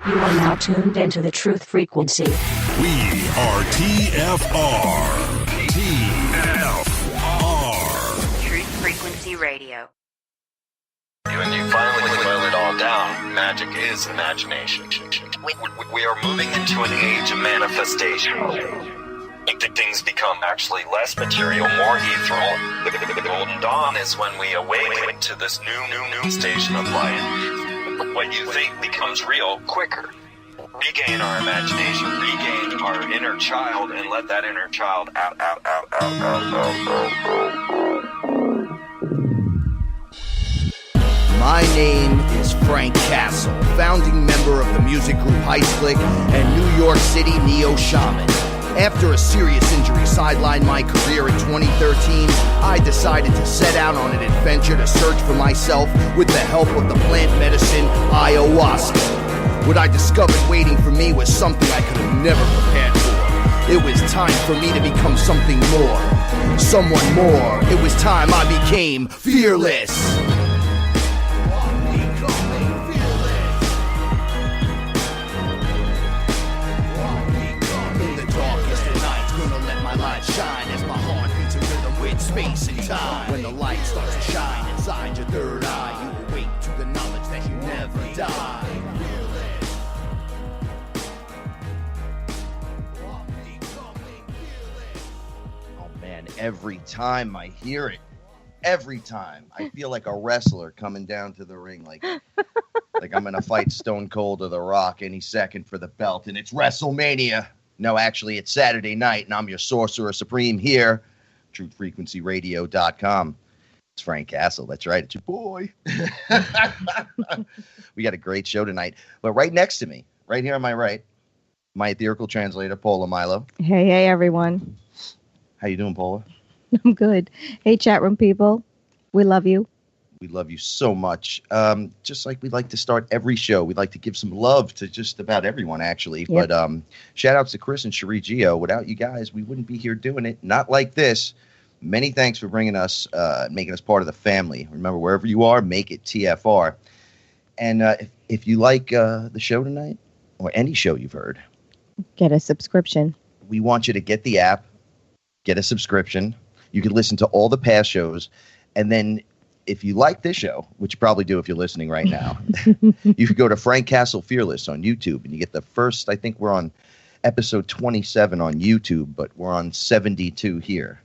You are now tuned into the truth frequency. We are TFR. Truth Frequency Radio. When you finally boil it all down, magic is imagination. We are moving into an age of manifestation. Things become actually less material, more ethereal. The golden dawn is when we awaken to this new station of life. What you think becomes real quicker. Regain our imagination, regain our inner child, and let that inner child out. My name is Frank Castle, founding member of the music group Heislick and New York City Neo Shaman. After a serious injury sidelined my career in 2013, I decided to set out on an adventure to search for myself with the help of the plant medicine Ayahuasca. What I discovered waiting for me was something I could have never prepared for. It was time for me to become something more, someone more. It was time I became fearless. Shine as my heart beats a rhythm with space and time. When the light starts to shine inside your third eye, you awake to the knowledge that you never die. Oh man, every time I hear it, every time I feel like a wrestler coming down to the ring, like I'm gonna fight Stone Cold or The Rock any second for the belt, and it's WrestleMania. No, actually, it's Saturday night, and I'm your sorcerer supreme here, truthfrequencyradio.com. It's Frank Castle. That's right. It's your boy. We got a great show tonight. But right next to me, right here on my right, my etherical translator, Paula Milo. Hey, everyone. How you doing, Paula? I'm good. Hey, chat room people. We love you. We love you so much. Just like we'd like to start every show, we'd like to give some love to just about everyone, actually. Yep. But shout outs to Chris and Cherie Gio. Without you guys, we wouldn't be here doing it. Not like this. Many thanks for bringing us, making us part of the family. Remember, wherever you are, make it TFR. And if you like the show tonight, or any show you've heard, get a subscription. We want you to get the app, get a subscription. You can listen to all the past shows, and then if you like this show, which you probably do if you're listening right now, you could go to Frank Castle Fearless on YouTube, and you get the first, I think we're on episode 27 on YouTube, but we're on 72 here.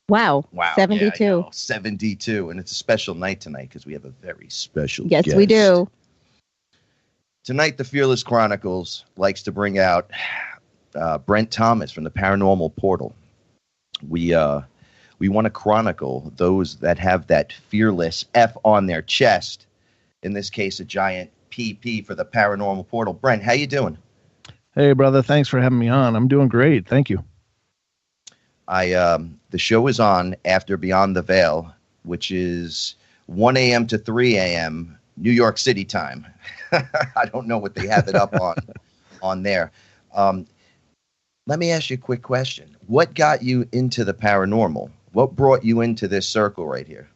Wow. 72. Yeah, 72. And it's a special night tonight because we have a very special guest. Yes, we do. Tonight, the Fearless Chronicles likes to bring out Brent Thomas from the Paranormal Portal. We want to chronicle those that have that fearless F on their chest. In this case, a giant PP for the Paranormal Portal. Brent, how you doing? Hey, brother. Thanks for having me on. I'm doing great. Thank you. The show is on after Beyond the Veil, which is 1 a.m. to 3 a.m. New York City time. I don't know what they have it up on there. Let me ask you a quick question. What got you into the paranormal? What brought you into this circle right here?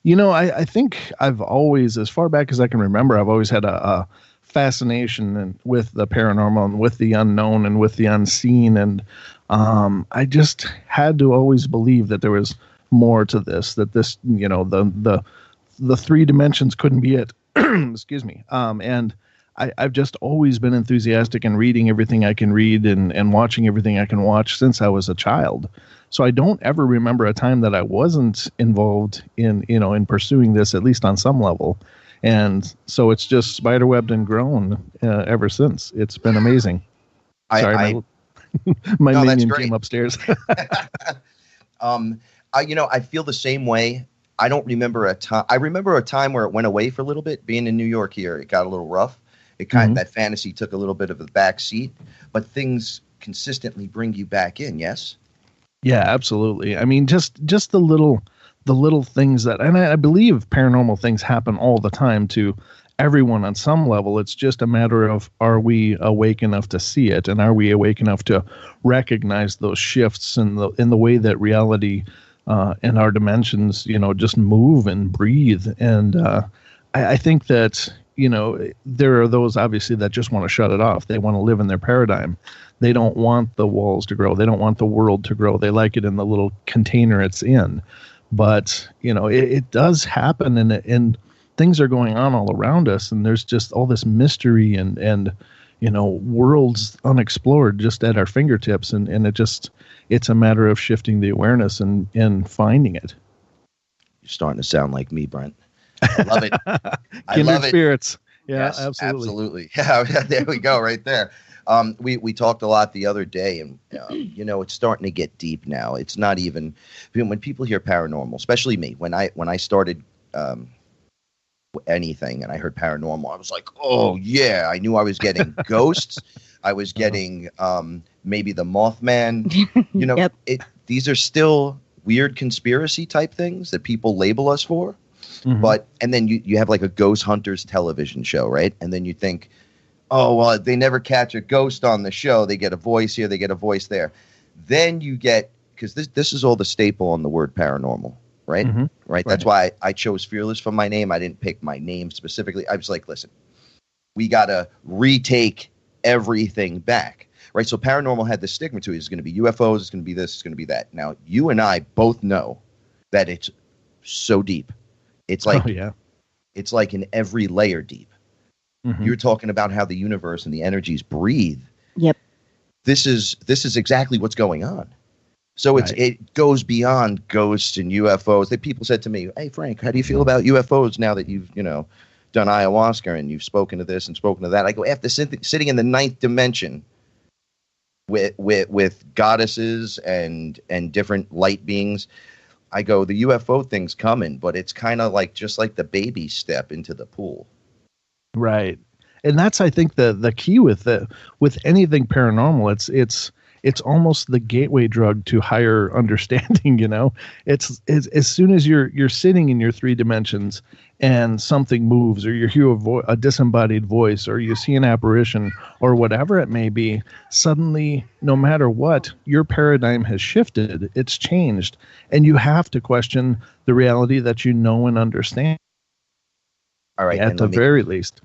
You know, I think I've always, as far back as I can remember, I've always had a fascination with the paranormal and with the unknown and with the unseen. And I just had to always believe that there was more to this, that this, you know, the three dimensions couldn't be it. Excuse me. And I've just always been enthusiastic in reading everything I can read and watching everything I can watch since I was a child. So I don't ever remember a time that I wasn't involved in pursuing this, at least on some level. And so it's just spiderwebbed and grown ever since. It's been amazing. Sorry, my minion came upstairs. I feel the same way. I don't remember a time. I remember a time where it went away for a little bit. Being in New York here, it got a little rough. It kind of, that fantasy took a little bit of a back seat, but things consistently bring you back in. Yes. Yeah, absolutely. I mean, just the little things that, and I believe paranormal things happen all the time to everyone on some level. It's just a matter of, are we awake enough to see it, and are we awake enough to recognize those shifts in the way that reality and our dimensions, just move and breathe. And I think that, there are those obviously that just want to shut it off. They want to live in their paradigm. They don't want the walls to grow. They don't want the world to grow. They like it in the little container it's in. But, it does happen, and things are going on all around us, and there's just all this mystery and worlds unexplored just at our fingertips, and it's a matter of shifting the awareness and finding it. You're starting to sound like me, Brent. I love it. Kindred spirits. Yeah, yes, absolutely. Yeah, there we go, right there. We talked a lot the other day, and it's starting to get deep now. It's not even when people hear paranormal, especially me. When I started anything and I heard paranormal, I was like, oh yeah, I knew I was getting ghosts. I was getting maybe the Mothman. Yep. These are still weird conspiracy type things that people label us for. Mm-hmm. And then you have like a ghost hunters television show, right? And then you think, oh, well, they never catch a ghost on the show. They get a voice here, they get a voice there. Then you get, because this is all the staple on the word paranormal, right? Mm-hmm. Right. That's why I chose FearLess for my name. I didn't pick my name specifically. I was like, listen, we got to retake everything back, right? So paranormal had this stigma to it. It's going to be UFOs. It's going to be this. It's going to be that. Now, you and I both know that it's so deep. It's like, it's like in every layer deep. Mm-hmm. You're talking about how the universe and the energies breathe. Yep. This is exactly what's going on. So it goes beyond ghosts and UFOs. People said to me, "Hey Frank, how do you feel about UFOs now that you've done ayahuasca and you've spoken to this and spoken to that?" I go, after sitting in the ninth dimension with goddesses and different light beings, I go, the UFO thing's coming, but it's kind of like just like the baby step into the pool. Right. And that's, I think, the key with anything paranormal. It's almost the gateway drug to higher understanding. It's as soon as you're sitting in your three dimensions and something moves, or you hear a disembodied voice, or you see an apparition, or whatever it may be, suddenly, no matter what, your paradigm has shifted. It's changed, and you have to question the reality that you know and understand. All right, at the very least.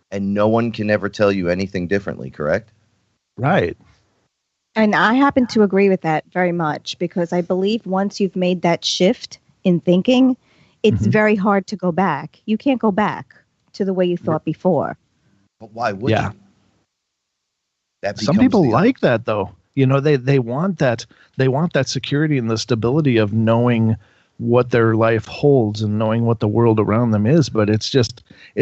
And no one can ever tell you anything differently, correct? Right. And I happen to agree with that very much, because I believe once you've made that shift in thinking, it's very hard to go back. You can't go back to the way you thought before. But why would you? Some people like that, though. They want that. They want that security and the stability of knowing what their life holds and knowing what the world around them is. But it's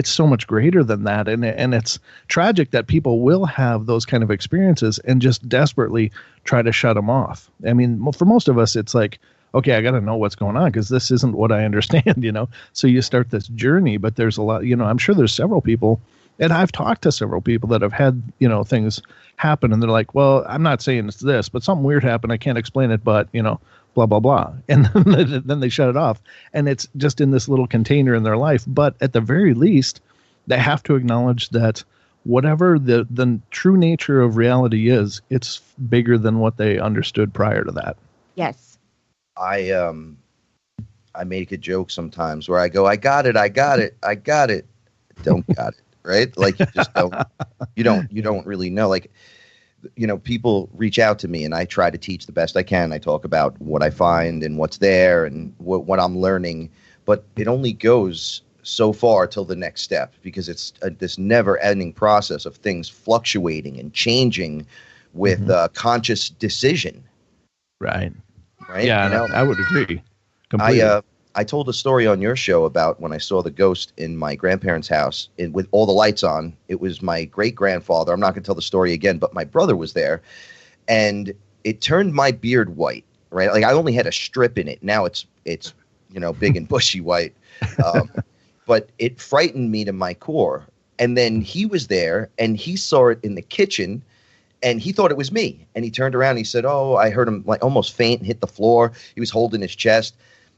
so much greater than that. And it's tragic that people will have those kind of experiences and just desperately try to shut them off. I mean, for most of us, it's like, okay, I got to know what's going on because this isn't what I understand, So you start this journey, but there's a lot, I'm sure there's several people, and I've talked to several people that have had, things happen, and they're like, well, I'm not saying it's this, but something weird happened. I can't explain it, but, blah, blah, blah. And then they shut it off. And it's just in this little container in their life. But at the very least, they have to acknowledge that whatever the true nature of reality is, it's bigger than what they understood prior to that. Yes. I make a joke sometimes where I go, I got it. Don't got it. Right. Like you just don't really know. Like, people reach out to me and I try to teach the best I can. I talk about what I find and what's there and what I'm learning, but it only goes so far till the next step, because it's this never ending process of things fluctuating and changing with conscious decision. Right. Right. Yeah, I would agree completely. I told a story on your show about when I saw the ghost in my grandparents' house with all the lights on. It was my great-grandfather. I'm not going to tell the story again, but my brother was there, and it turned my beard white, right? Like I only had a strip in it. Now it's big and bushy white. But it frightened me to my core. And then he was there, and he saw it in the kitchen, and he thought it was me. And he turned around, and he said, oh, I heard him like almost faint and hit the floor. He was holding his chest.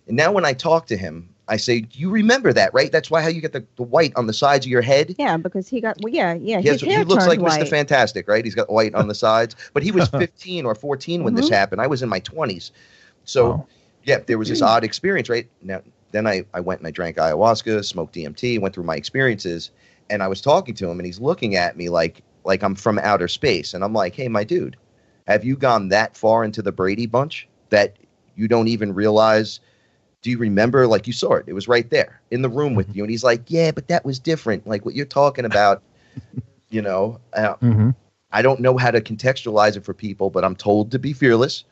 And now when I talk to him, I say, you remember that, right? That's why how you get the white on the sides of your head? Yeah, because he got, his hair he looks like white. Mr. Fantastic, right? He's got white on the sides. But he was 15 or 14 when this happened. I was in my 20s. So, there was this odd experience, right? Now, then I went and I drank ayahuasca, smoked DMT, went through my experiences. and I was talking to him, and he's looking at me like I'm from outer space. And I'm like, hey, my dude, have you gone that far into the Brady Bunch that you don't even realize? Do you remember? Like, you saw it. It was right there in the room with you. And he's like, yeah, but that was different. Like what you're talking about, you know, I don't know how to contextualize it for people, but I'm told to be fearless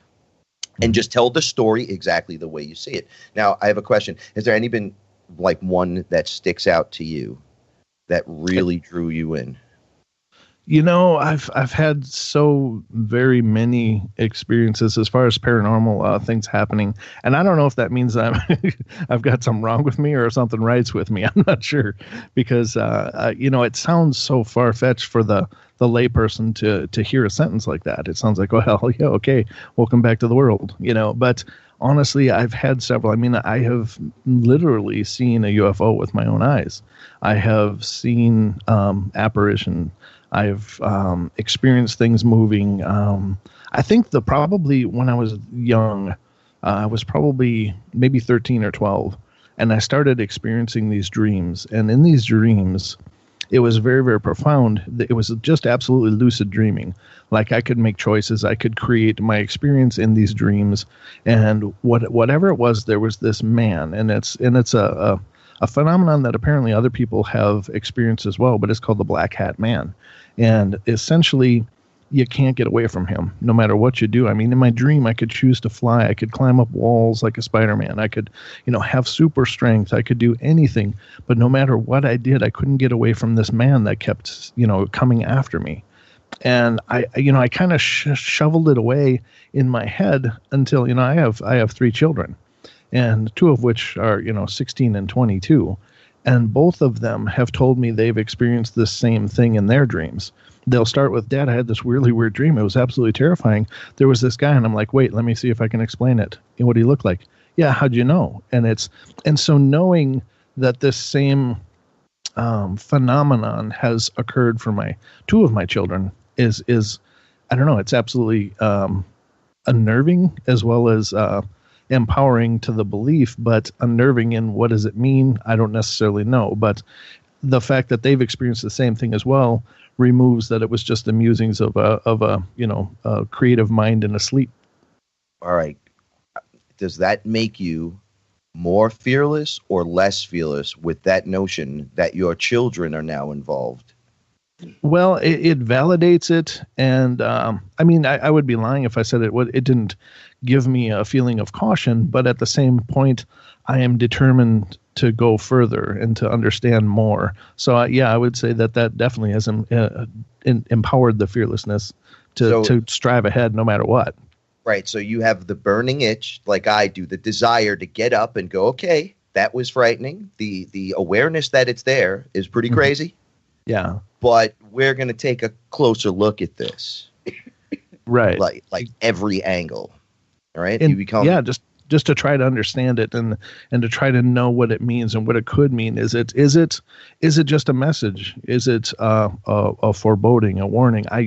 and just tell the story exactly the way you see it. Now, I have a question. Has there any been like one that sticks out to you that really drew you in? You know, I've had so very many experiences as far as paranormal things happening, and I don't know if that means I've got something wrong with me or something right with me. I'm not sure, because you know, it sounds so far fetched for the layperson to hear a sentence like that. It sounds like, oh hell yeah, okay, welcome back to the world, you know. But honestly, I've had several. I mean, I have literally seen a UFO with my own eyes. I have seen apparition. I've experienced things moving. I think probably when I was young, I was probably maybe 13 or 12, and I started experiencing these dreams. And in these dreams, it was very, very profound. It was just absolutely lucid dreaming. Like I could make choices. I could create my experience in these dreams. And whatever it was, there was this man, and it's a phenomenon that apparently other people have experienced as well, but it's called the Black Hat Man. And essentially, you can't get away from him no matter what you do. I mean, in my dream, I could choose to fly. I could climb up walls like a Spider-Man. I could, you know, have super strength. I could do anything. But no matter what I did, I couldn't get away from this man that kept, you know, coming after me. And I kind of shoveled it away in my head until, you know, I have 3 children, and 2 of which are, you know, 16 and 22. And both of them have told me they've experienced this same thing in their dreams. They'll start with, Dad, I had this really weird dream. It was absolutely terrifying. There was this guy, and I'm like, wait, let me see if I can explain it. And what did he look like? Yeah, how'd you know? And so knowing that this same phenomenon has occurred for 2 of my children is I don't know, it's absolutely unnerving as well as empowering to the belief, but unnerving in what does it mean? I don't necessarily know. But the fact that they've experienced the same thing as well removes that it was just the musings of a creative mind in a sleep. All right. Does that make you more fearless or less fearless with that notion that your children are now involved? Well, it validates it. And I mean, I would be lying if I said it didn't give me a feeling of caution. But at the same point, I am determined to go further and to understand more. So, yeah, I would say that definitely has empowered the fearlessness to strive ahead no matter what. Right. So you have the burning itch, like I do, the desire to get up and go, okay, that was frightening. The awareness that it's there is pretty crazy. Yeah. But we're going to take a closer look at this. Right. Like every angle. All right. And, yeah, just to try to understand it and to try to know what it means and what it could mean. Is it just a message? Is it a foreboding, a warning? I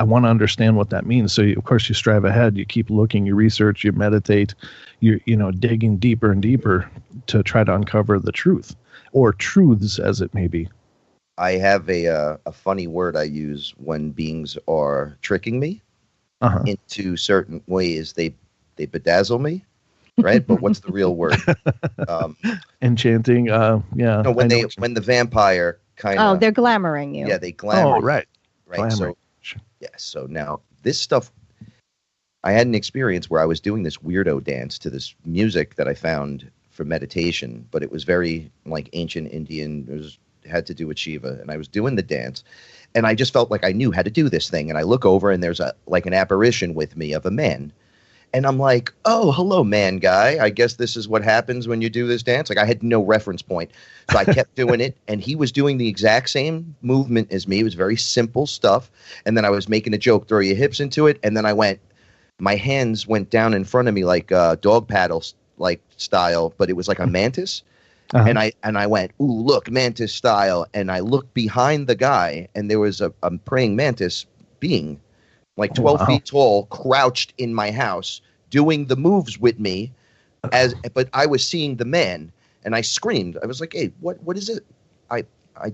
want to understand what that means. So of course you strive ahead. You keep looking, you research, you meditate, you're digging deeper and deeper to try to uncover the truth, or truths as it may be. I have a funny word I use when beings are tricking me into certain ways. They bedazzle me. Right, but what's the real word? Enchanting. Yeah. No, when the vampire kind of. Oh, they're glamoring you. Yeah, they glamour. Oh, right. Right. So, yeah. So now this stuff, I had an experience where I was doing this weirdo dance to this music that I found for meditation, but it was very like ancient Indian. It had to do with Shiva, and I was doing the dance, and I just felt like I knew how to do this thing. And I look over, and there's an apparition with me of a man. And I'm like, oh, hello, man guy. I guess this is what happens when you do this dance. Like I had no reference point. So I kept doing it. And he was doing the exact same movement as me. It was very simple stuff. And then I was making a joke, throw your hips into it. And then my hands went down in front of me like dog paddle like style, but it was like a mantis. And I went, ooh, look, mantis style. And I looked behind the guy, and there was a praying mantis being like 12 feet tall, crouched in my house, doing the moves with me, but I was seeing the man, and I screamed. I was like, hey, what is it? I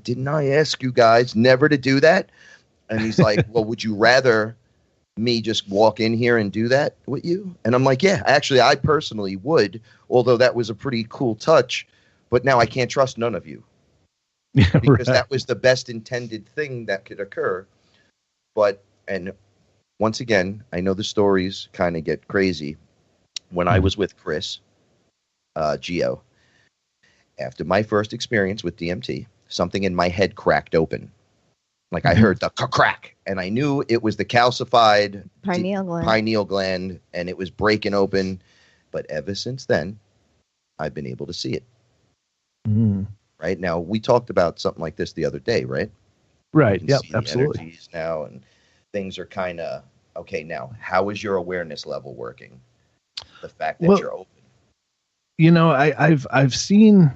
didn't I ask you guys never to do that? And he's like, well, would you rather me just walk in here and do that with you? And I'm like, yeah, actually, I personally would, although that was a pretty cool touch. But now I can't trust none of you. Because that was the best intended thing that could occur. But, and once again, I know the stories kind of get crazy. When I was with Chris, Gio, after my first experience with DMT, something in my head cracked open. Like I heard the crack, and I knew it was the calcified pineal gland, and it was breaking open. But ever since then, I've been able to see it. Right now, we talked about something like this the other day, right? Right. Yeah, absolutely. Energies now, and things are kind of okay. Now, how is your awareness level working? The fact that you're open. You know, I've seen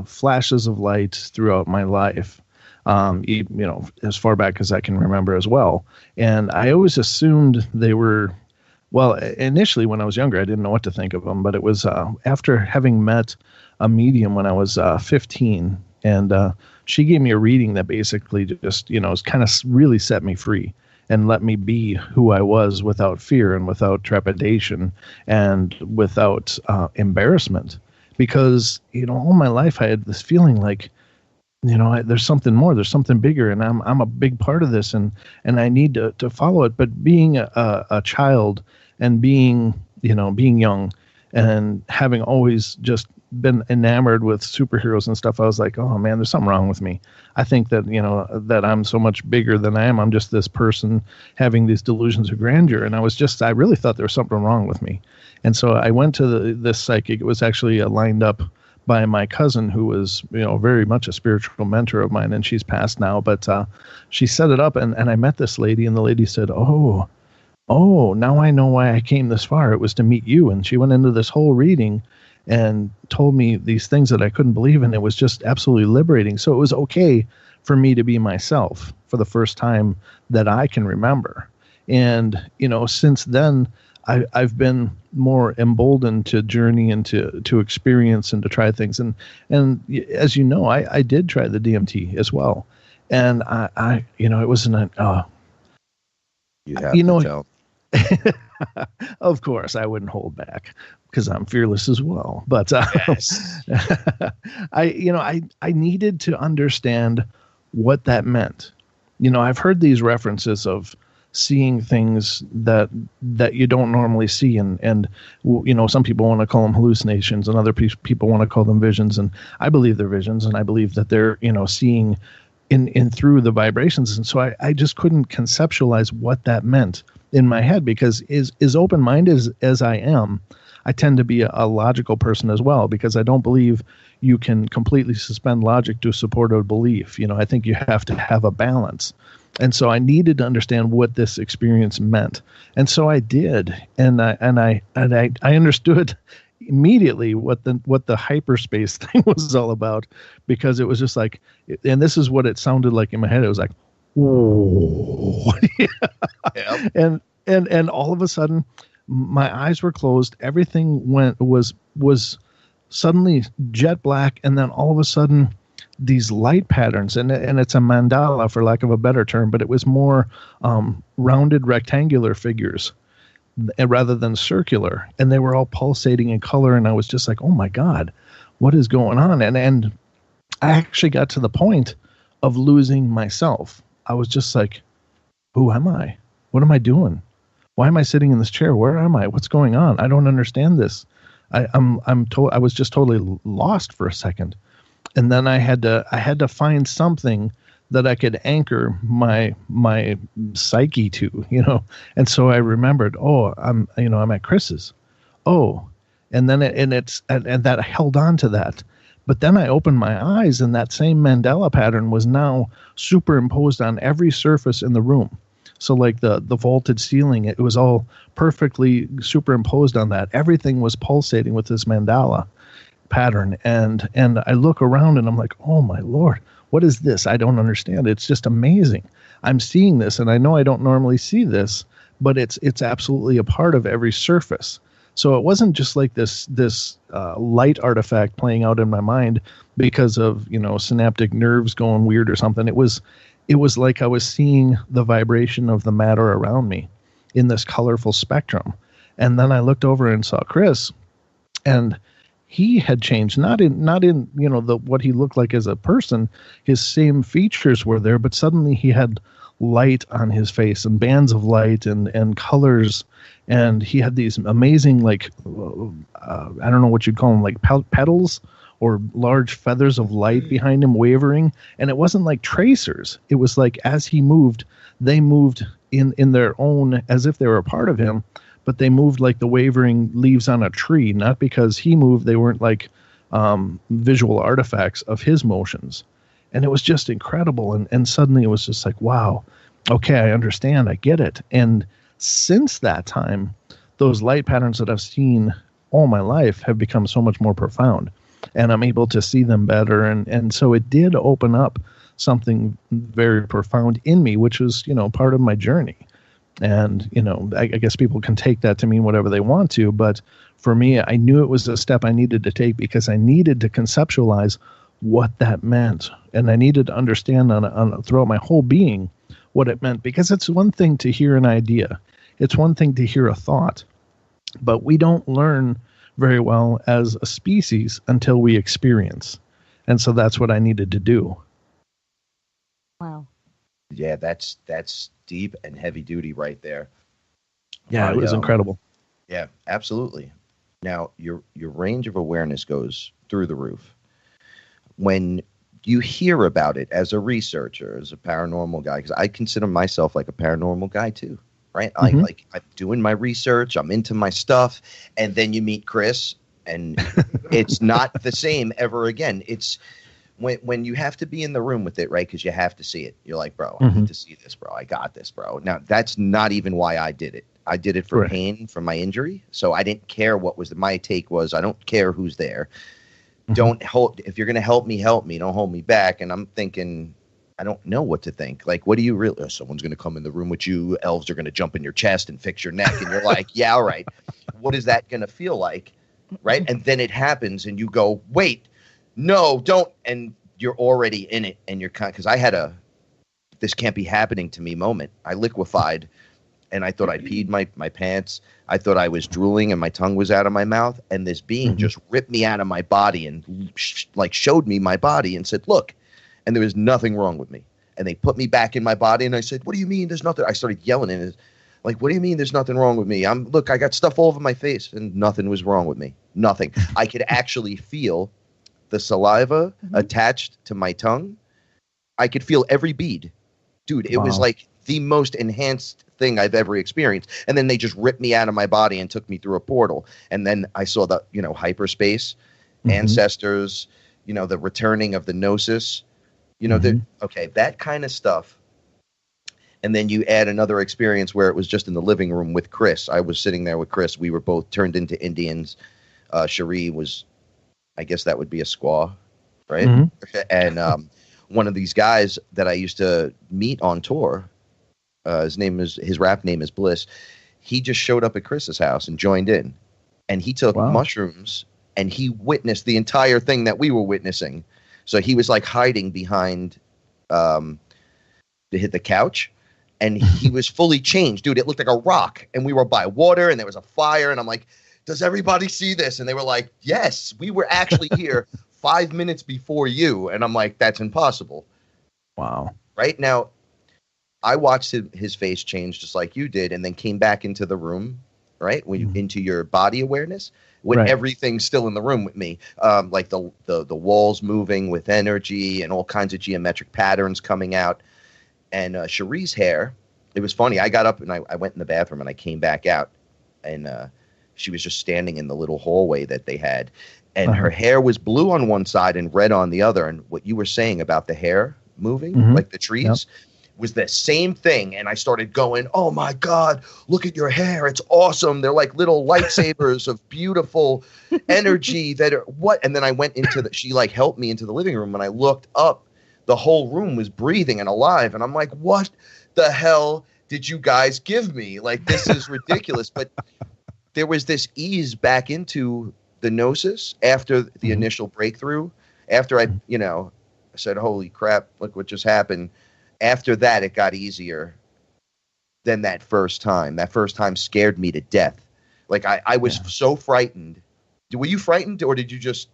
flashes of light throughout my life. You know, as far back as I can remember as well. And I always assumed they were, well, initially when I was younger, I didn't know what to think of them, but it was after having met a medium when I was 15, and she gave me a reading that basically just, you know, kind of really set me free and let me be who I was without fear and without trepidation and without embarrassment. Because, you know, all my life I had this feeling like, you know, there's something more, there's something bigger, and I'm a big part of this, and I need to follow it. But being a child and being young and having always just been enamored with superheroes and stuff, I was like, oh man, there's something wrong with me. I think that, you know, that I'm so much bigger than I am. I'm just this person having these delusions of grandeur. And I really thought there was something wrong with me. And so I went to this psychic. It was actually lined up by my cousin, who was, you know, very much a spiritual mentor of mine, and she's passed now, but she set it up, and I met this lady, and the lady said, oh, now I know why I came this far. It was to meet you. And she went into this whole reading and told me these things that I couldn't believe, and it was just absolutely liberating. So it was okay for me to be myself for the first time that I can remember. And, you know, since then, I've been more emboldened to journey and to experience and to try things. And as you know, I did try the DMT as well. And I you know, it wasn't tell. Of course, I wouldn't hold back because I'm fearless as well. But yes. I needed to understand what that meant. You know, I've heard these references of seeing things that you don't normally see, and you know, some people want to call them hallucinations, and other people want to call them visions. And I believe they're visions, and I believe that they're, you know, seeing in through the vibrations. And so I just couldn't conceptualize what that meant in my head, because as open-minded as I am, I tend to be a logical person as well, because I don't believe you can completely suspend logic to support a belief. You know, I think you have to have a balance. And so I needed to understand what this experience meant. And so I did. And I understood immediately what the hyperspace thing was all about, because it was just like, and this is what it sounded like in my head. It was like, whoa. Yep. And all of a sudden my eyes were closed. Everything was suddenly jet black. And then all of a sudden these light patterns, and it's a mandala for lack of a better term, but it was more rounded rectangular figures rather than circular. And they were all pulsating in color. And I was just like, oh my God, what is going on? And I actually got to the point of losing myself. I was just like, who am I? What am I doing? Why am I sitting in this chair? Where am I? What's going on? I don't understand this. I was just totally lost for a second. And then I had to find something that I could anchor my psyche to, you know. And so I remembered, I'm at Chris's. And then and that I held on to that. But then I opened my eyes, and that same Mandela pattern was now superimposed on every surface in the room. So like the vaulted ceiling, it was all perfectly superimposed on that. Everything was pulsating with this mandala pattern. And I look around and I'm like, oh my Lord, what is this? I don't understand. It's just amazing. I'm seeing this, and I know I don't normally see this, but it's absolutely a part of every surface. So it wasn't just like this light artifact playing out in my mind because of, synaptic nerves going weird or something. It was like I was seeing the vibration of the matter around me in this colorful spectrum. And then I looked over and saw Chris, and he had changed, not in what he looked like as a person. His same features were there, but suddenly he had light on his face and bands of light and colors, and he had these amazing, like, I don't know what you'd call them, like petals or large feathers of light behind him wavering. And it wasn't like tracers. It was like as he moved, they moved in their own, as if they were a part of him, but they moved like the wavering leaves on a tree, not because he moved. They weren't like visual artifacts of his motions. And it was just incredible. And suddenly it was just like, wow, okay, I understand. I get it. And since that time, those light patterns that I've seen all my life have become so much more profound, and I'm able to see them better. And so it did open up something very profound in me, which was, part of my journey. And, I guess people can take that to mean whatever they want to. But for me, I knew it was a step I needed to take because I needed to conceptualize what that meant. And I needed to understand throughout my whole being what it meant, because it's one thing to hear an idea. It's one thing to hear a thought, but we don't learn very well as a species until we experience. And so that's what I needed to do. Wow. Yeah, that's deep and heavy duty right there. Yeah, it was incredible. Yeah, absolutely. Now, your range of awareness goes through the roof. When you hear about it as a researcher, as a paranormal guy, because I consider myself like a paranormal guy too, right? Mm-hmm. I'm doing my research, I'm into my stuff, and then you meet Chris, and it's not the same ever again. It's when you have to be in the room with it, right? Because you have to see it. You're like, bro, I need to see this, bro. I got this, bro. Now, that's not even why I did it. I did it for pain from my injury, so I didn't care what was my take was. I don't care who's there. Don't hold. If you're going to help me. Don't hold me back. And I'm thinking, I don't know what to think. Like, what do you really? Oh, someone's going to come in the room with you. Elves are going to jump in your chest and fix your neck, and you're like, yeah, all right. What is that going to feel like, right? And then it happens, and you go, wait, no, don't. And you're already in it, and you're kind. Because I had this can't be happening to me moment. I liquefied, and I thought I peed my pants. I thought I was drooling and my tongue was out of my mouth, and this being just ripped me out of my body and showed me my body and said, look, and there was nothing wrong with me. And they put me back in my body, and I said, what do you mean there's nothing? I started yelling, and like, what do you mean there's nothing wrong with me? Look, I got stuff all over my face, and nothing was wrong with me. Nothing. I could actually feel the saliva attached to my tongue. I could feel every bead. Dude, it was like the most enhanced thing I've ever experienced. And then they just ripped me out of my body and took me through a portal. And then I saw the, hyperspace, ancestors, the returning of the gnosis, that kind of stuff. And then you add another experience where it was just in the living room with Chris. I was sitting there with Chris. We were both turned into Indians. Cherie was, I guess that would be a squaw, right? And one of these guys that I used to meet on tour, his rap name is Bliss. He just showed up at Chris's house and joined in, and he took mushrooms and he witnessed the entire thing that we were witnessing. So he was like hiding behind the couch, and he was fully changed, dude. It looked like a rock, and we were by water, and there was a fire, and I'm like, does everybody see this? And they were like, yes, we were actually here 5 minutes before you. And I'm like, that's impossible. Wow. Right now, I watched his face change just like you did, and then came back into the room, right? Into your body awareness, when everything's still in the room with me, like the walls moving with energy and all kinds of geometric patterns coming out. And Cherie's hair, it was funny. I got up and I went in the bathroom, and I came back out, and she was just standing in the little hallway that they had, and her hair was blue on one side and red on the other. And what you were saying about the hair moving, like the trees, was the same thing. And I started going, oh my God, look at your hair. It's awesome. They're like little lightsabers of beautiful energy that are what? And then I went into she like helped me into the living room, and I looked up, the whole room was breathing and alive. And I'm like, what the hell did you guys give me? Like, this is ridiculous. But there was this ease back into the gnosis after the initial breakthrough. After I said, "Holy crap! Look what just happened." After that, it got easier than that first time. That first time scared me to death. Like I was so frightened. Were you frightened, or did you just?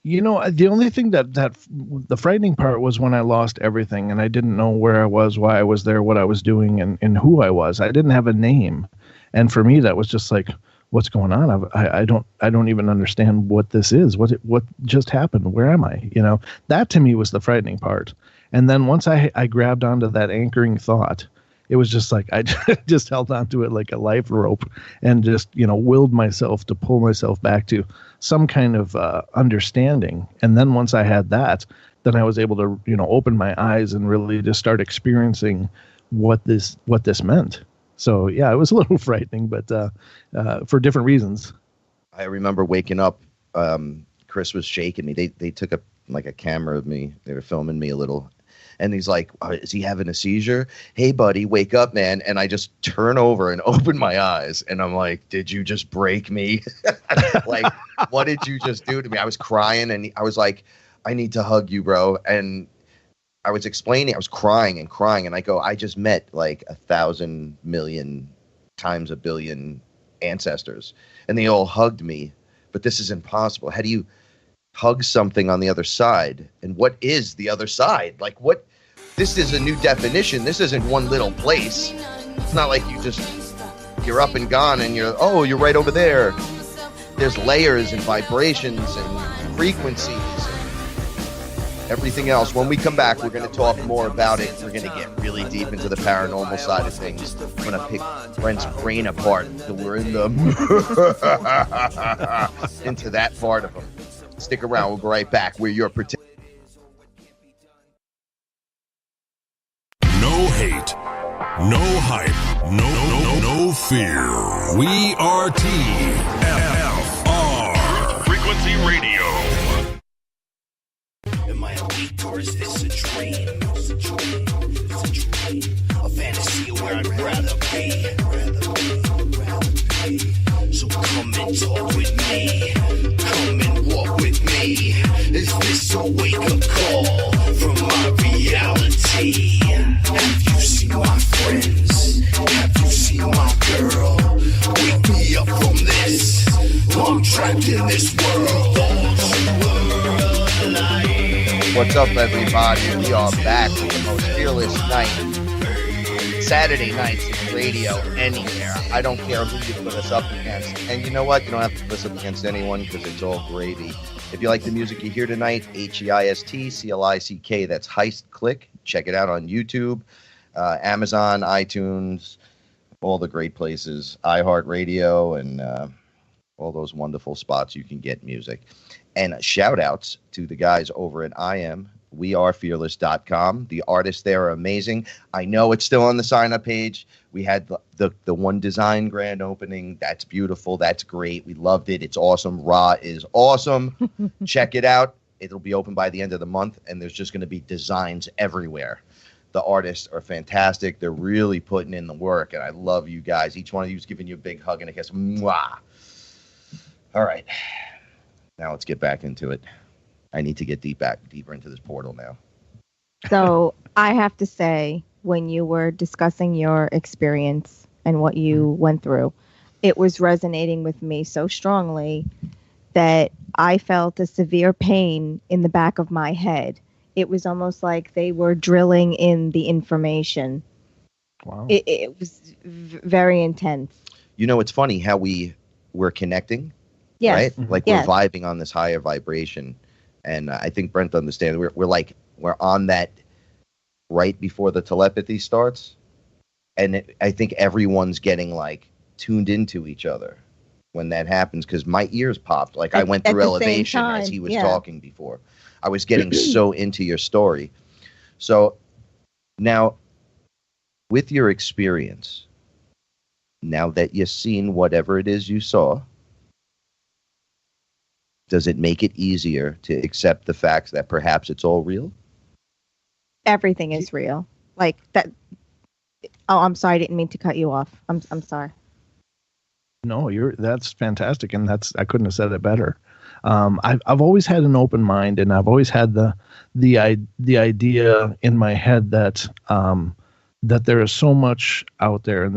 The only thing that the frightening part was when I lost everything and I didn't know where I was, why I was there, what I was doing, and who I was. I didn't have a name, and for me, that was just like, what's going on? I don't even understand what this is. What just happened? Where am I? That to me was the frightening part. And then once I grabbed onto that anchoring thought, it was just like I just held onto it like a life rope and just willed myself to pull myself back to some kind of understanding. And then once I had that, then I was able to open my eyes and really just start experiencing what this meant. So yeah, it was a little frightening, but for different reasons. I remember waking up. Chris was shaking me. They took a camera of me. They were filming me a little. And he's like, is he having a seizure? Hey, buddy, wake up, man. And I just turn over and open my eyes. And I'm like, did you just break me? Like, what did you just do to me? I was crying. And I was like, I need to hug you, bro. And I was explaining. I was crying. And I go, I just met like 1,000 million times a billion ancestors. And they all hugged me. But this is impossible. How do you hug something on the other side? And what is the other side? Like, what? This is a new definition. This isn't one little place. It's not like you're up and gone and you're right over there. There's layers and vibrations and frequencies and everything else. When we come back, we're going to talk more about it. We're going to get really deep into the paranormal side of things. I'm going to pick Brent's brain apart. We're in the into that part of him. Stick around. We'll be right back. We're your protect. No hate, no hype, no fear. We are TFR. Frequency Radio. Am I awake or is this a dream? It's a dream. A fantasy where I'd rather be. So come and talk with me. Come and walk with me. Is this a wake-up call from my reality? Have you seen my friends? Have you seen my girl? Wake me up from this. I'm trapped in this world. What's up, everybody? We are back with the most fearless night. Saturday nights in radio anywhere. I don't care who you put us up against. And you know what? You don't have to put us up against anyone because it's all gravy. If you like the music you hear tonight, HeistClick. That's Heist Click. Check it out on YouTube, Amazon, iTunes, all the great places, iHeart Radio, and all those wonderful spots you can get music. And shout outs to the guys over at wearefearless.com. The artists there are amazing. I know it's still on the sign-up page. We had the one design grand opening. That's beautiful. That's great. We loved it. It's awesome. Ra is awesome. Check it out. It'll be open by the end of the month, and there's just going to be designs everywhere. The artists are fantastic. They're really putting in the work, and I love you guys. Each one of you is giving you a big hug and a kiss. Mwah. All right. Now let's get back into it. I need to get deeper into this portal now. So I have to say, when you were discussing your experience and what you went through, it was resonating with me so strongly that I felt a severe pain in the back of my head. It was almost like they were drilling in the information. Wow. It was very intense. You know, it's funny how we're connecting, yes. right? Like we're vibing on this higher vibration. And I think Brent understands. We're on that right before the telepathy starts. And I think everyone's getting like tuned into each other when that happens, because my ears popped. Like I went through elevation as he was talking before. I was getting so into your story. So now, with your experience, now that you've seen whatever it is you saw, does it make it easier to accept the fact that perhaps it's all real? Everything is real. Like that. Oh, I'm sorry. I didn't mean to cut you off. I'm sorry. No, that's fantastic, and I couldn't have said it better. I've always had an open mind, and I've always had the idea in my head that that there is so much out there, and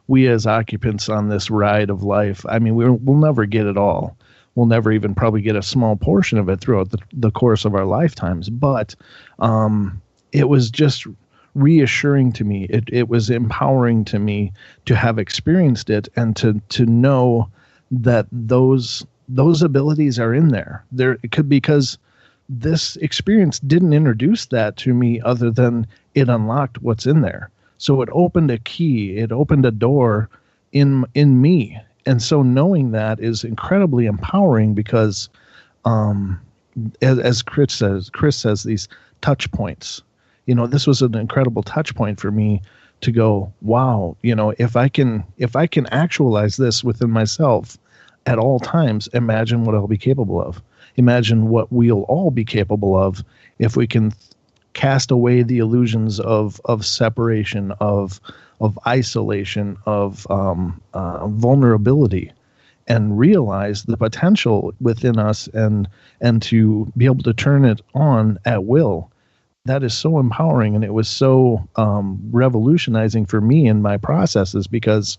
we as occupants on this ride of life. I mean, we'll never get it all. We'll never even probably get a small portion of it throughout the course of our lifetimes. But it was just reassuring to me. It was empowering to me to have experienced it and to know that those abilities are in there. It could, because this experience didn't introduce that to me other than it unlocked what's in there. So it opened a key, it opened a door in me. And so knowing that is incredibly empowering because as Chris says, these touch points. This was an incredible touch point for me to go, wow, if I can actualize this within myself at all times, imagine what I'll be capable of. Imagine what we'll all be capable of if we can cast away the illusions of separation, of isolation, of vulnerability, and realize the potential within us and to be able to turn it on at will. That is so empowering, and it was so revolutionizing for me in my processes because,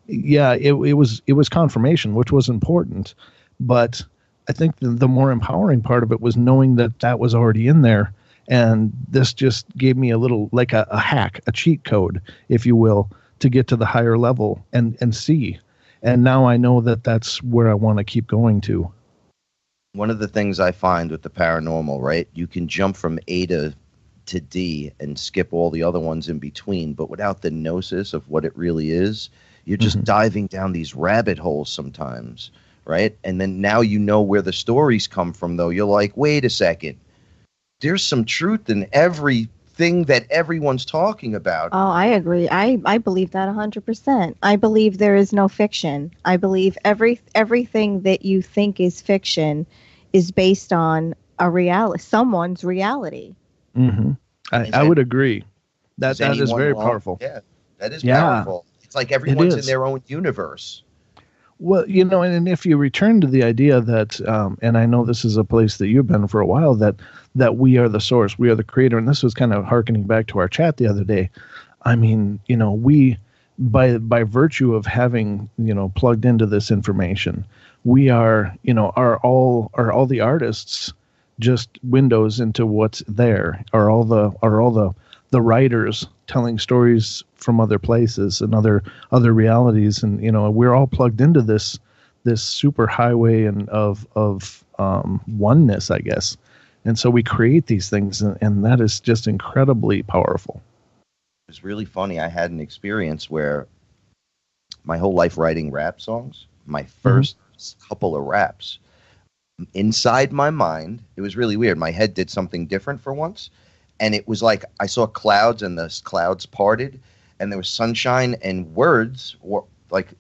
it was confirmation, which was important, but I think the more empowering part of it was knowing that was already in there, and this just gave me a little, like a hack, a cheat code, if you will, to get to the higher level and see. And now I know that that's where I want to keep going to. One of the things I find with the paranormal, right? You can jump from A to D and skip all the other ones in between, but without the gnosis of what it really is, you're just diving down these rabbit holes sometimes, right? And then now you know where the stories come from, though. You're like, wait a second. There's some truth in everything that everyone's talking about. Oh, I agree. I believe that 100%. I believe there is no fiction. I believe everything that you think is fiction is based on someone's reality. Mm-hmm. I would agree. That is very powerful. Yeah, that is powerful. It's like everyone's in their own universe. Well, and if you return to the idea that, and I know this is a place that you've been for a while, that we are the source, we are the creator, and this was kind of hearkening back to our chat the other day. I mean, we, by virtue of having, plugged into this information, we are, are all the artists just windows into what's there? Are all the writers telling stories from other places and other realities? And we're all plugged into this super highway and of oneness, I guess. And so we create these things, and that is just incredibly powerful. It was really funny. I had an experience where my whole life writing rap songs, my first couple of raps, inside my mind, it was really weird. My head did something different for once. And it was like I saw clouds and the clouds parted and there was sunshine and words, or like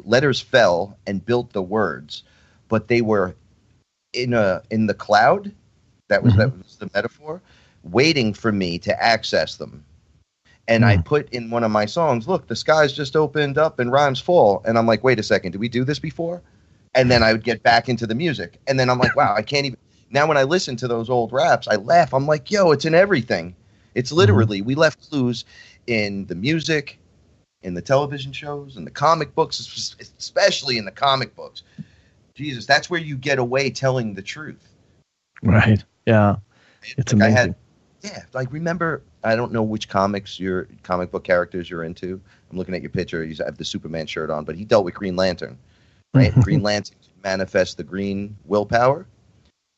letters fell and built the words, but they were in the cloud. That was the metaphor, waiting for me to access them. And I put in one of my songs, look, the skies just opened up and rhymes fall. And I'm like, wait a second, did we do this before? And then I would get back into the music. And then I'm like, wow, I can't even. Now when I listen to those old raps, I laugh. I'm like, yo, it's in everything. It's literally, we left clues in the music, in the television shows, in the comic books, especially in the comic books. Jesus, that's where you get away telling the truth. Right. Yeah. It's amazing. Remember, I don't know which comic book characters you're into. I'm looking at your picture. You have the Superman shirt on, but he dealt with Green Lantern, right? Green Lantern manifests the green willpower,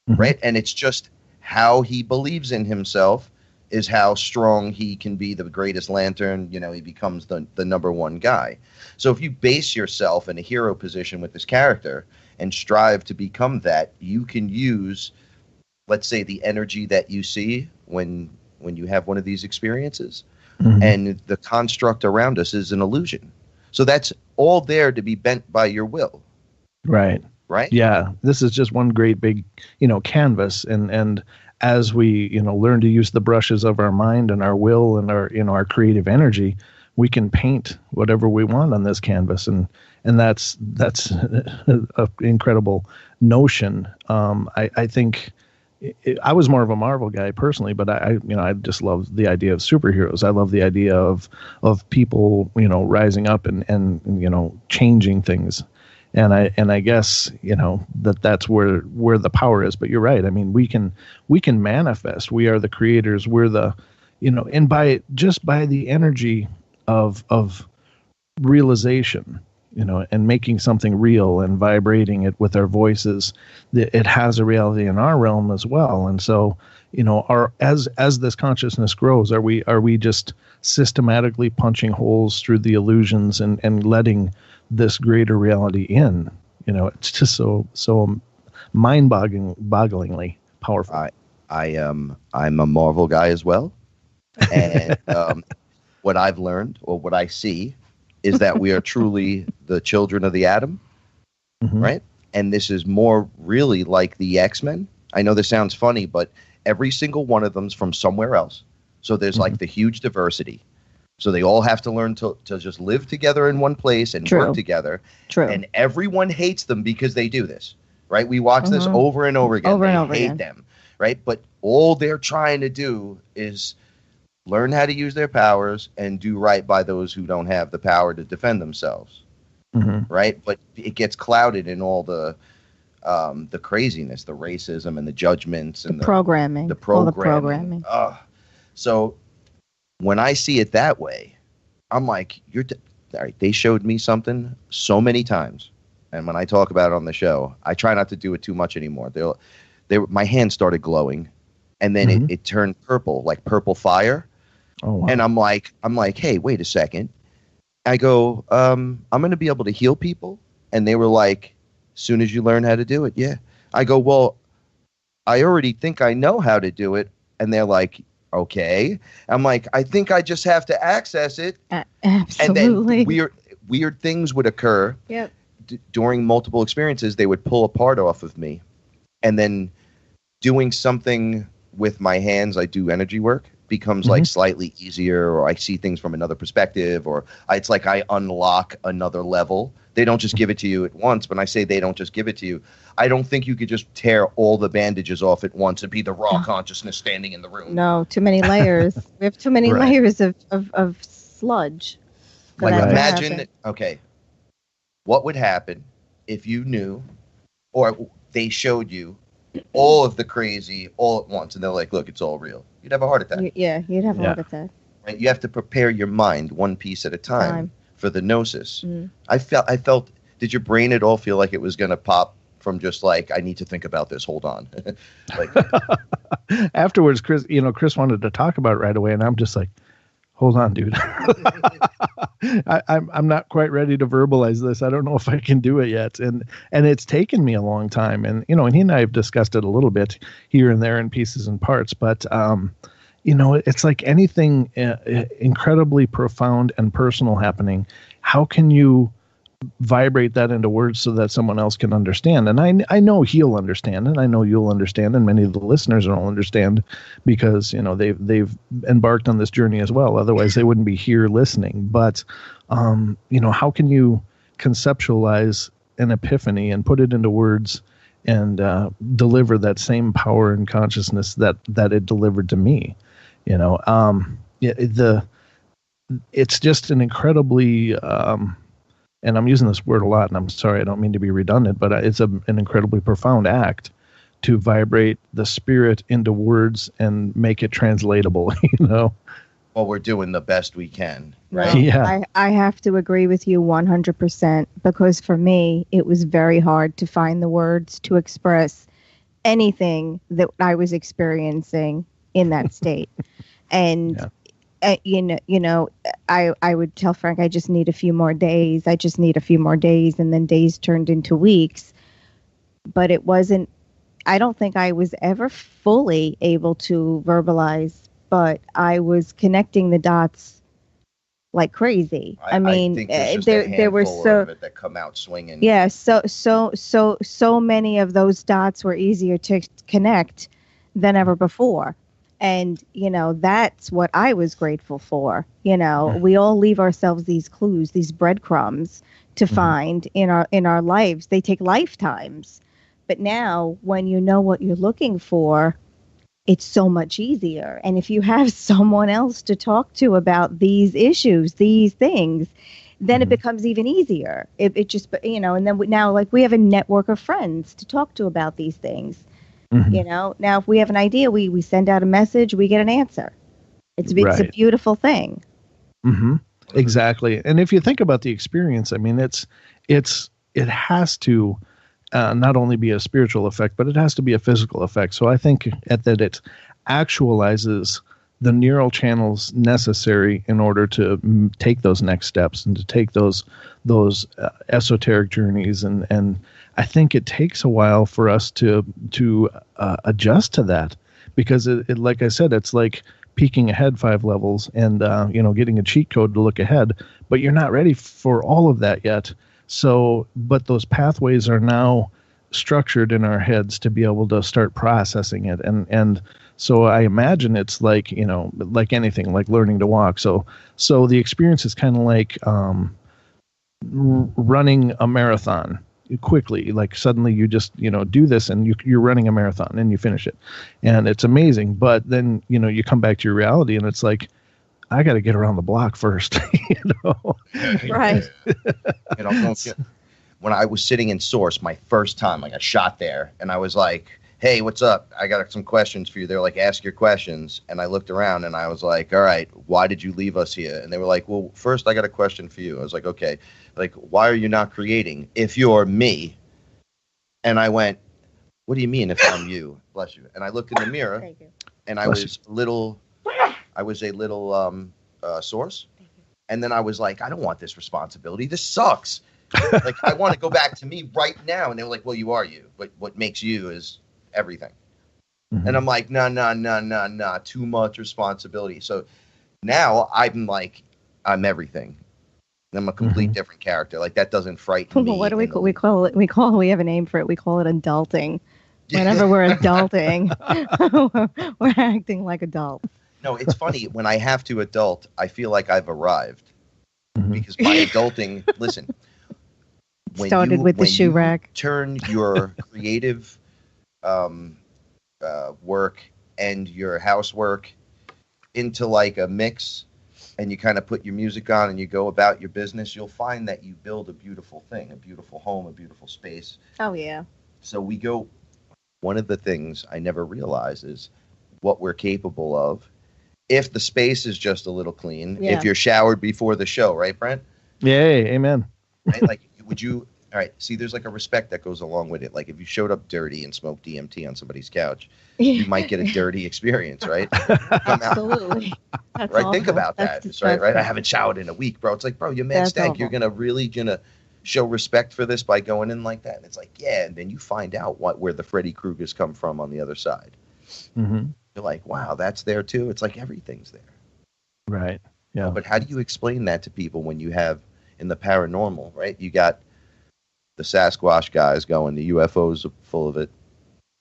right? And it's just how he believes in himself is how strong he can be the greatest lantern. He becomes the number one guy. So if you base yourself in a hero position with this character and strive to become that, you can use, let's say, the energy that you see when you have one of these experiences, and the construct around us is an illusion. So that's all there to be bent by your will. Right. Right. Yeah. This is just one great big, canvas. And as we, learn to use the brushes of our mind and our will and our, our creative energy, we can paint whatever we want on this canvas, and that's an incredible notion. I think I was more of a Marvel guy personally, but I just love the idea of superheroes. I love the idea of people, rising up and changing things. And I guess, that's where the power is. But you're right. I mean, we can manifest. We are the creators. We're the, and by the energy of realization, and making something real and vibrating it with our voices, it has a reality in our realm as well. And so, as this consciousness grows, are we just systematically punching holes through the illusions and letting this greater reality in? It's just so mind-bogglingly powerful. I'm a Marvel guy as well, and what I've learned, or what I see, is that we are truly the children of the atom, right? And this is more really like the X-Men. I know this sounds funny, but every single one of them's from somewhere else. So there's like the huge diversity. So they all have to learn to just live together in one place and work together. True. And everyone hates them because they do this, right? We watch this over and over again. They hate them, right? But all they're trying to do is learn how to use their powers and do right by those who don't have the power to defend themselves, right? But it gets clouded in all the craziness, the racism and the judgments and the programming. All the programming. So when I see it that way, I'm like, all right, they showed me something so many times. And when I talk about it on the show, I try not to do it too much anymore. My hands started glowing, and then it turned purple, like purple fire. Oh, wow. And I'm like, hey, wait a second. I go, I'm going to be able to heal people. And they were like, as soon as you learn how to do it. Yeah. I go, well, I already think I know how to do it. And they're like, okay. I'm like, I think I just have to access it. Absolutely. And then weird things would occur. Yep. During multiple experiences. They would pull a part off of me. And then doing something with my hands, I do energy work, becomes like slightly easier, or I see things from another perspective, or it's like I unlock another level. They don't just give it to you at once. When I say they don't just give it to you, I don't think you could just tear all the bandages off at once and be the raw consciousness standing in the room. No, too many layers. We have too many layers of sludge. Like imagine, okay, what would happen if you knew, or they showed you all of the crazy all at once, and they're like, look, it's all real. You'd have a heart attack. Yeah, you'd have a heart attack. Right? You have to prepare your mind one piece at a time. For the gnosis. I felt, did your brain at all feel like it was going to pop from just like, I need to think about this, hold on? Like, afterwards, Chris wanted to talk about it right away, and I'm just like, hold on, dude. I'm not quite ready to verbalize this. I don't know if I can do it yet. And it's taken me a long time. And, and he and I have discussed it a little bit here and there in pieces and parts, but, it's like anything incredibly profound and personal happening. How can you vibrate that into words so that someone else can understand? And I know he'll understand, and I know you'll understand, and many of the listeners will understand, because they've embarked on this journey as well. Otherwise, they wouldn't be here listening. But how can you conceptualize an epiphany and put it into words and deliver that same power and consciousness that it delivered to me? It's just an incredibly and I'm using this word a lot, and I'm sorry, I don't mean to be redundant, but it's an incredibly profound act to vibrate the spirit into words and make it translatable, Well, we're doing the best we can, right? No, yeah. I have to agree with you 100%, because for me, it was very hard to find the words to express anything that I was experiencing in that state. And I would tell Frank, I just need a few more days. And then days turned into weeks. But it wasn't, I don't think I was ever fully able to verbalize, but I was connecting the dots like crazy. I mean, think there were so of it that come out swinging. Yeah, so many of those dots were easier to connect than ever before. And, that's what I was grateful for. We all leave ourselves these clues, these breadcrumbs to find in our lives. They take lifetimes. But now when you know what you're looking for, it's so much easier. And if you have someone else to talk to about these issues, these things, then it becomes even easier. It just, and then now like we have a network of friends to talk to about these things. Now if we have an idea, we send out a message, we get an answer. It's a beautiful thing. Exactly. And if you think about the experience, I mean, it has to not only be a spiritual effect, but it has to be a physical effect. So I think that it actualizes the neural channels necessary in order to take those next steps and to take those esoteric journeys. And I think it takes a while for us to adjust to that, because it like I said, it's like peeking ahead 5 levels and getting a cheat code to look ahead, but you're not ready for all of that yet. So, but those pathways are now structured in our heads to be able to start processing it. And so I imagine it's like, like anything, like learning to walk. So the experience is kind of like running a marathon quickly. Like suddenly you just, do this and you're running a marathon and you finish it. And it's amazing. But then, you come back to your reality and it's like, I got to get around the block first, Right. When I was sitting in Source, my first time, like I shot there and I was like, hey, what's up? I got some questions for you. They're like, ask your questions. And I looked around and I was like, all right, why did you leave us here? And they were like, well, first I got a question for you. I was like, okay, like, why are you not creating if you're me? And I went, what do you mean if I'm you? Bless you. And I looked in the mirror and I was a little Source. And then I was like, I don't want this responsibility. This sucks. Like, I want to go back to me right now. And they were like, well, you are you. But what makes you is everything. And I'm like, no, too much responsibility. So now I'm like, I'm everything. I'm a complete different character. Like, that doesn't frighten me. What do we call it? We have a name for it. We call it adulting. Whenever we're adulting, we're acting like adults. No, it's funny. When I have to adult, I feel like I've arrived. Because my adulting, listen. Started with the shoe rack. Turn your creative work and your housework into like a mix, and you kind of put your music on and you go about your business, you'll find that you build a beautiful thing, a beautiful home, a beautiful space. Oh, yeah. So one of the things I never realized is what we're capable of if the space is just a little clean, if you're showered before the show, right, Brent? Yay, amen. Right? Like, would you, all right, see, there's like a respect that goes along with it. Like, if you showed up dirty and smoked DMT on somebody's couch, you might get a dirty experience, right? Absolutely. That's right? awful. Think about that. Right? I haven't showered in a week, bro. It's like, bro, you're mad stank. Awful. You're going to really show respect for this by going in like that. And it's like, yeah. And then you find out where the Freddy Kruegers come from on the other side. You're like, wow, that's there too. It's like everything's there. Right. Yeah. But how do you explain that to people when you have in the paranormal, right? You got the Sasquatch guys going, the UFOs are full of it.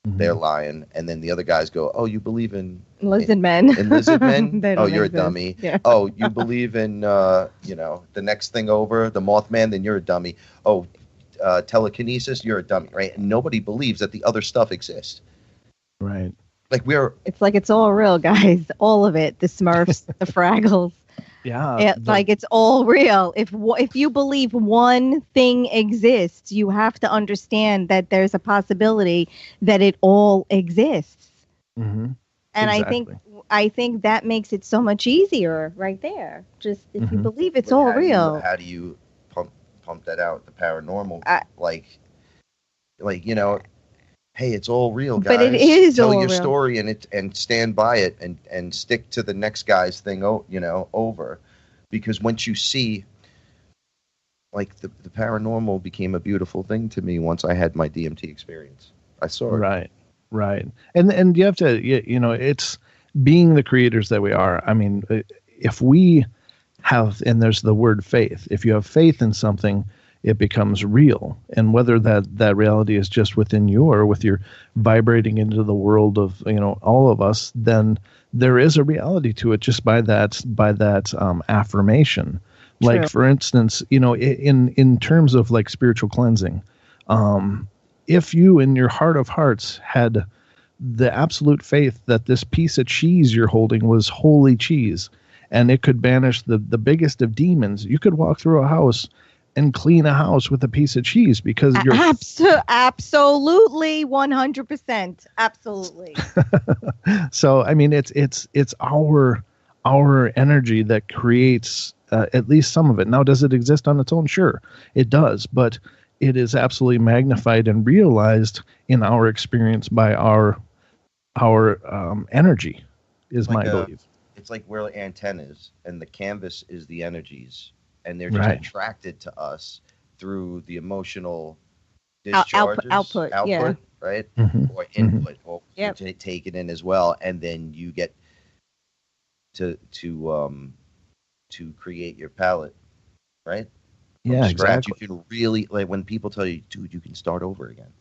They're lying. And then the other guys go, oh, you believe in lizard men? In lizard men? Oh, you're a dummy. Yeah. Oh, you believe in, the next thing over, the Mothman? Then you're a dummy. Oh, telekinesis? You're a dummy, right? And nobody believes that the other stuff exists. Right. Like it's like it's all real, guys. All of it. The Smurfs, the Fraggles. Yeah. Like it's all real. If you believe one thing exists, you have to understand that there's a possibility that it all exists. And exactly. I think that makes it so much easier right there. Just if you believe it's all real. How do you pump that out? The paranormal, hey, it's all real, guys. But it is Tell all your real. story and stand by it and stick to the next guy's thing, over. Because once you see, like, the paranormal became a beautiful thing to me once I had my DMT experience. I saw it. Right. And you have to, it's being the creators that we are. I mean, if we have, and there's the word faith, if you have faith in something, it becomes real. And whether that reality is just within you or with your vibrating into the world of, all of us, then there is a reality to it just by that affirmation. Like, True. for instance, in terms of like spiritual cleansing, if you in your heart of hearts had the absolute faith that this piece of cheese you're holding was holy cheese and it could banish the biggest of demons, you could walk through a house and clean a house with a piece of cheese because you're absolutely 100%. Absolutely. So, I mean, it's our energy that creates at least some of it. Now, does it exist on its own? Sure, it does, but it is absolutely magnified and realized in our experience by our energy, is my belief. It's like we're antennas, and the canvas is the energies, and they're just Right. attracted to us through the emotional Output, discharges, yeah. right? Mhm. Or input, or Yep. take it in as well, and then you get to create your palette, right? From Yeah, scratch. exactly. You can really, like, when people tell you, dude, you can start over again.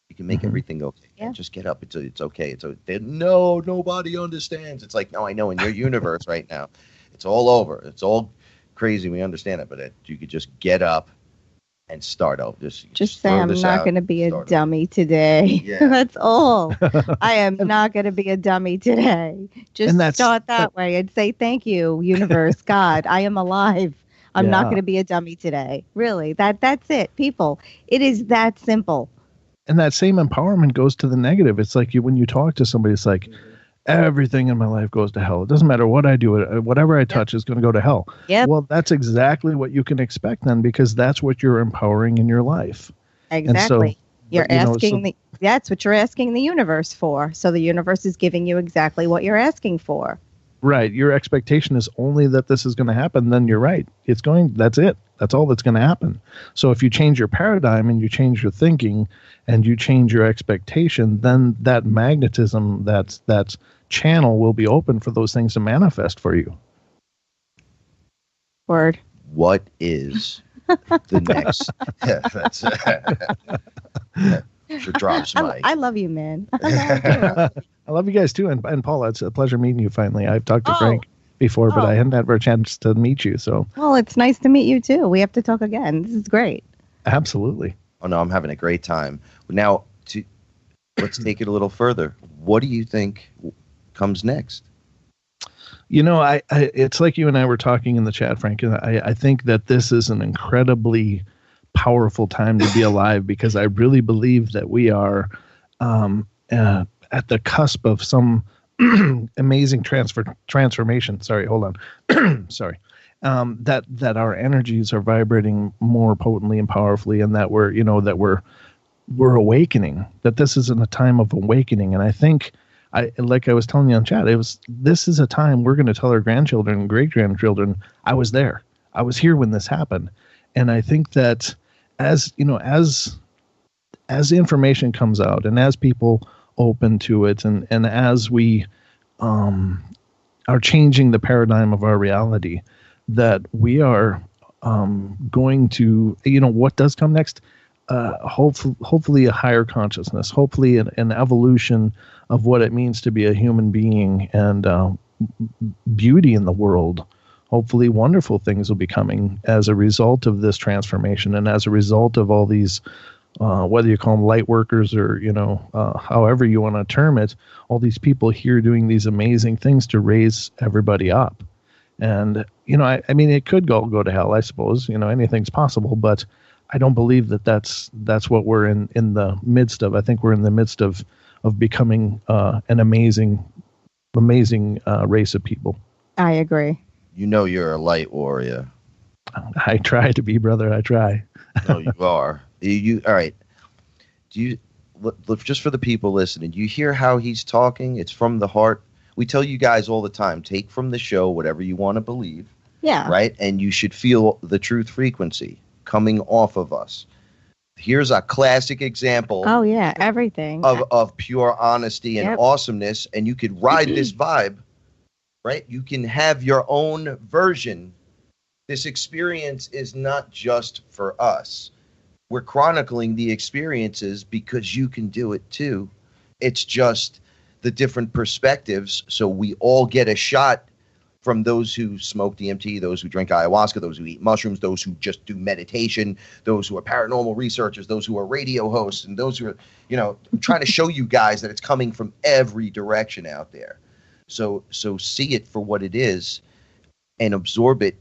You can make Mhm. everything okay. Yeah. Just get up. It's okay. No, nobody understands. It's like, no, I know, in your universe right now, it's all over. It's all crazy. We understand it, but you could just get up and start over. Just say, throw I'm this not out, going to be a start over. dummy today. Yeah. That's all. I am not going to be a dummy today. Just And that's- start that way and say, thank you, universe, God, I am alive. I'm not Yeah. going to be a dummy today. Really, that's it, people. It is that simple. And that same empowerment goes to the negative. It's like when you talk to somebody, it's like everything in my life goes to hell. It doesn't matter what I do. Whatever I touch is going to go to hell. Yep. Well, that's exactly what you can expect then, because that's what you're empowering in your life. Exactly. You're but, asking that's what you're asking the universe for. So the universe is giving you exactly what you're asking for. Right. Your expectation is only that this is going to happen. Then you're right. That's it. That's all that's going to happen. So if you change your paradigm and you change your thinking and you change your expectation, then that magnetism, that channel will be open for those things to manifest for you. Word. What is the next? Should drop some mic. I love you, man. I love you guys too. And Paula, it's a pleasure meeting you finally. I've talked to Frank before, but I hadn't had a chance to meet you. So Well, it's nice to meet you too. We have to talk again. This is great. absolutely. Oh no, I'm having a great time. Now, let's take it a little further. What do you think comes next? I it's like you and I were talking in the chat, Frank, and I think that this is an incredibly powerful time to be alive, because I really believe that we are at the cusp of some amazing transformation. Sorry, hold on. Sorry. That our energies are vibrating more potently and powerfully, and that we're awakening. That this is in a time of awakening, and I think, like I was telling you on chat, this is a time we're going to tell our grandchildren and great grandchildren, I was there. I was here when this happened. And I think that as information comes out and as people open to it, and as we are changing the paradigm of our reality, that we are going to, what does come next? Hopefully a higher consciousness, hopefully an evolution of what it means to be a human being, and beauty in the world. Hopefully wonderful things will be coming as a result of this transformation, and as a result of all these, whether you call them light workers or, however you want to term it, all these people here doing these amazing things to raise everybody up. And, I mean, it could go to hell, I suppose, anything's possible, but I don't believe that's what we're in the midst of. I think we're in the midst of becoming an amazing race of people. I agree. You're a light warrior. I try to be, brother. I try. No, you are. You all right? Do you look, just for the people listening? Do you hear how he's talking? It's from the heart. We tell you guys all the time, take from the show whatever you want to believe. Yeah. Right, and you should feel the truth frequency coming off of us. Here's a classic example. Oh yeah, everything. Of pure honesty and Yep. awesomeness, and you could ride this vibe, right? You can have your own version. This experience is not just for us. We're chronicling the experiences because you can do it too. It's just the different perspectives so we all get a shot from those who smoke DMT, those who drink ayahuasca, those who eat mushrooms, those who just do meditation, those who are paranormal researchers, those who are radio hosts, and those who are, I'm trying to show you guys that it's coming from every direction out there. So see it for what it is and absorb it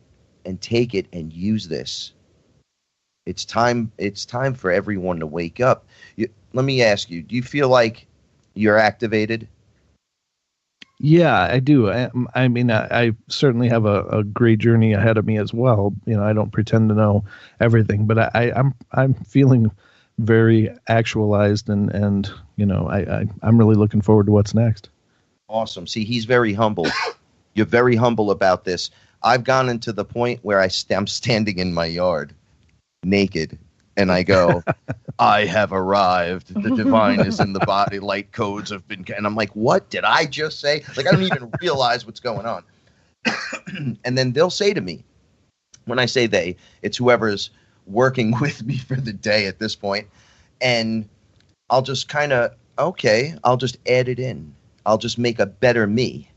and take it and use this. It's time for everyone to wake up. Let me ask you, do you feel like you're activated? Yeah, I do. I mean, I certainly have a great journey ahead of me as well. I don't pretend to know everything, but I'm feeling very actualized, and I'm really looking forward to what's next. Awesome. See, he's very humble. You're very humble about this. I've gone into the point where I'm standing in my yard naked, and I go, I have arrived. The divine is in the body. Light codes have been... And I'm like, what did I just say? Like, I don't even realize what's going on. And then they'll say to me, when I say they, it's whoever's working with me for the day at this point. And I'll just kind of, okay, I'll just add it in. I'll just make a better me.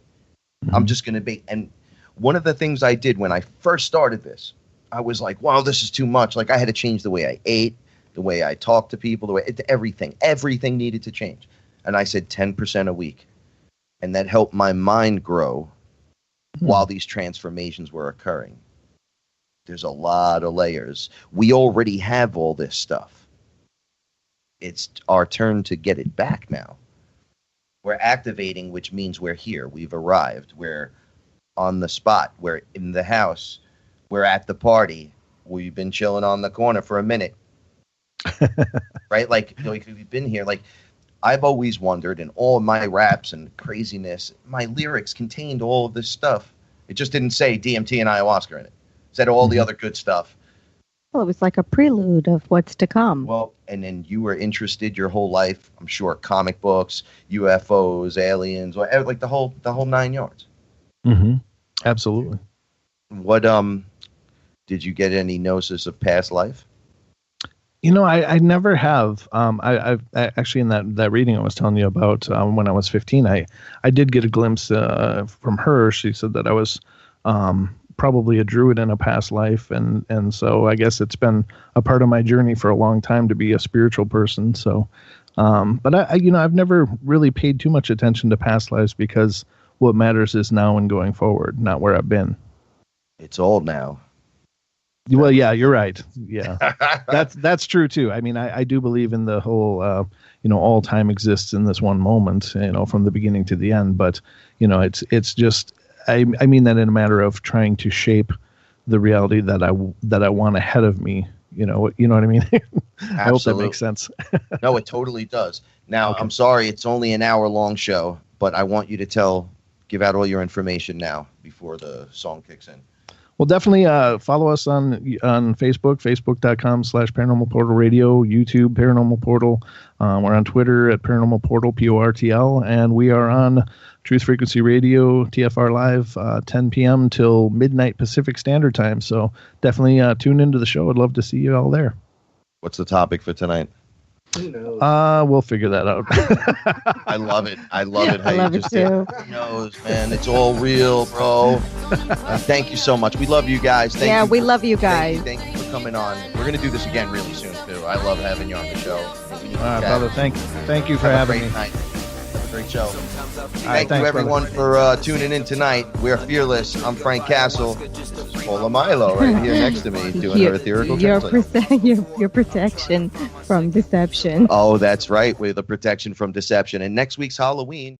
I'm just going to be... And one of the things I did when I first started this, I was like, wow, this is too much. Like, I had to change the way I ate, the way I talked to people, everything needed to change. And I said 10% a week. And that helped my mind grow while these transformations were occurring. There's a lot of layers. We already have all this stuff. It's our turn to get it back now. We're activating, which means we're here. We've arrived. We're on the spot. We're in the house. We're at the party. We've been chilling on the corner for a minute. Right? Like we've been here. Like, I've always wondered, in all of my raps and craziness, my lyrics contained all of this stuff. It just didn't say DMT and ayahuasca in it. It said all the other good stuff. Well, it was like a prelude of what's to come. Well, and then you were interested your whole life, I'm sure, comic books, UFOs, aliens, like the whole 9 yards. Mm-hmm. Absolutely. What did you get any gnosis of past life? I never have. I actually, in that reading I was telling you about, when I was 15, I did get a glimpse from her. She said that I was probably a druid in a past life, and so I guess it's been a part of my journey for a long time to be a spiritual person. So, but I've never really paid too much attention to past lives, because what matters is now and going forward, not where I've been. It's old now. Well, yeah, you're right. Yeah, that's true too. I mean, I do believe in the whole, all time exists in this one moment, from the beginning to the end. But, it's just, I mean that in a matter of trying to shape the reality that I want ahead of me. You know what I mean? I hope that makes sense. No, it totally does. Now, okay. I'm sorry, it's only an hour-long show, but I want you to give out all your information now before the song kicks in. Well, definitely follow us on Facebook, facebook.com/Paranormal Portal Radio, YouTube, Paranormal Portal. We're on Twitter at Paranormal Portal, PORTL, and we are on Truth Frequency Radio, TFR Live, 10 p.m. till midnight Pacific Standard Time. So definitely tune into the show. I'd love to see you all there. What's the topic for tonight? Who knows? We'll figure that out. I love it. I love it. I love it too. Who knows, man? It's all real, bro. Thank you so much. We love you guys. We love you guys. Thank you for coming on. We're going to do this again really soon, too. I love having you on the show. Brother, thank you for having me. Night. Have a great show. Thank you, everyone, for tuning in tonight. We're Fearless. I'm Frank Castle. Paula Milo right here next to me doing her ethereal translation. Your protection from deception. Oh, that's right. We're the protection from deception. And next week's Halloween.